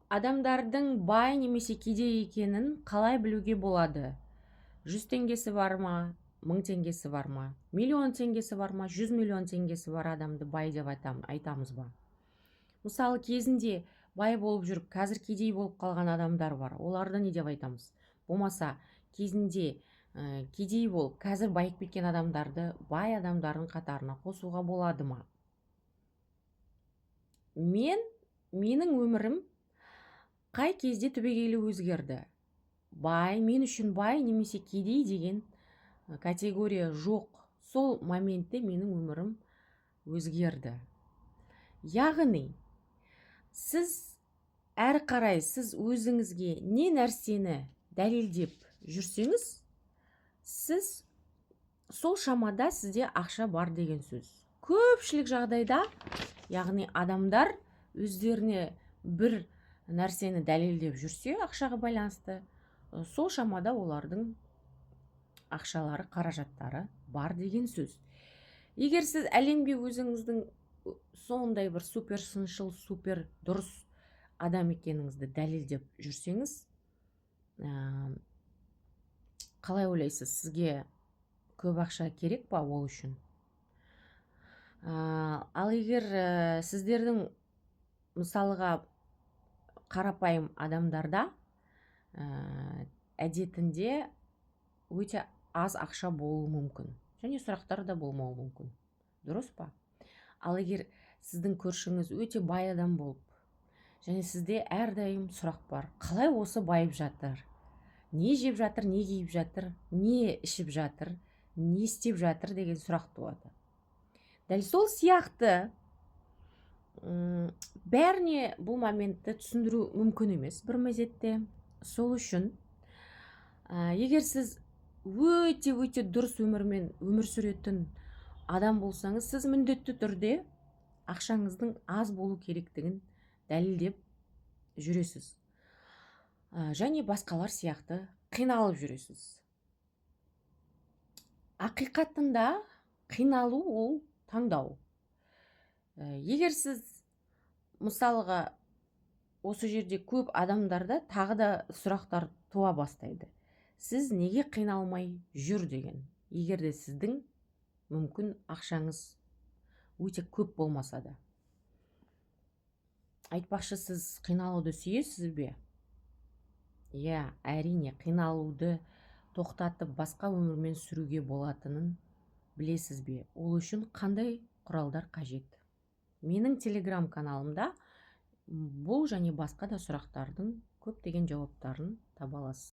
адамдардың бай немесе кедей екенін қалай білуге болады? 100 теңгесі бар ма, 1000 теңгесі бар ма, миллион теңгесі бар ма, 100 миллион теңгесі бар адамды бай деп айтамыз ба? Мысалы, кезінде бай болып жүріп, қазір кедей болып қалған адамдар бар. Оларды не деп айтамыз? Болмаса, кезінде кедей болып, қазір байып кеткен адамдарды бай адамдардың қатарына қосуға болады ма? Менің өмірім қай кезде түбегейлі өзгерді? Мен үшін бай немесе кедей деген категория жоқ. Сол моментте менің өмірім өзгерді. Яғни, әрі қарай сіз өзіңізге не нәрсені дәлелдеп жүрсеңіз, сіз сол шамада сізде ақша бар деген сөз. Көпшілік жағдайда, яғни адамдар өздеріне бір нәрсені дәлелдеп жүрсе ақшаға байланысты, сол шамада олардың ақшалары, қаражаттары бар деген сөз. Егер сіз әлемге өзіңіздің сондай бір супер сыншыл, супер дұрыс адам екеніңізді дәлелдеп жүрсеңіз, қалай ойлайсыз, сізге көп ақша керек па ол үшін? Ал егер сіздердің мысалға қарапайым адамдарда әдетінде өте аз ақша болуы мүмкін, және сұрақтар да болмауы мүмкін. Дұрыс па? Ал егер сіздің көршіңіз өте бай адам болып, және сізде әрдайым сұрақ бар: қалай осы байып жатыр? Не жеп жатыр, не киіп жатыр, не ішіп жатыр, не істеп жатыр деген сұрақ туады. Дәл сол сияқты бәріне бұл моментті түсіндіру мүмкін емес бір мезетте. Сол үшін егер сіз өте дұрыс өмір сүретін адам болсаңыз, сіз міндетті түрде ақшаңыздың аз болу керектігін дәлелдеп жүресіз. Және басқалар сияқты қиналып жүресіз. Ақиқатында қиналу ол таңдау. Егер сіз мысалға осы жерде көп адамдарда тағы да сұрақтар туа бастайды. Сіз неге қиналмай жүр деген. Егер де сіздің мүмкін ақшаңыз өте көп болмаса да. Айтпақшы, сіз қиналуды сүйесіз бе? Әрине, қиналуды тоқтатып басқа өмірмен сүруге болатынын білесіз бе? Ол үшін қандай құралдар қажет? Менің телеграм каналымда бұл және басқа да сұрақтардың көптеген жауаптарын таба аласыз.